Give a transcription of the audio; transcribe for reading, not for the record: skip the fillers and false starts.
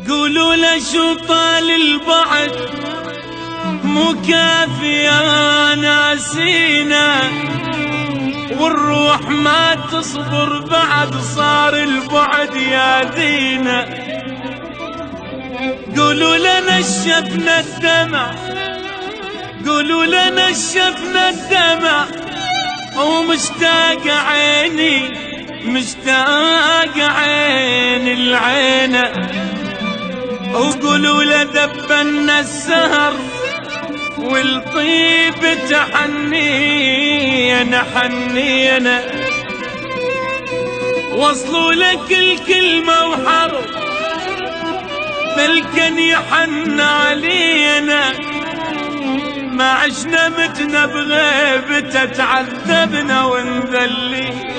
قولوا له شو طال البعد مو كافي يا ناسينا، والروح ما تصبر بعد صار البعد ياذينا. قولوا لنا نشفنا الدمع، قولوا لنا نشفنا الدمع، ومشتاق عيني مشتاق عين العينة. وقولوا له دبنا السهر والطيب تحنينا حنينا، وصلوا لك الكلمة وحرف بلكن يحن علينا. ما عشنا متنا بغيبته تعذبنا ونذلي.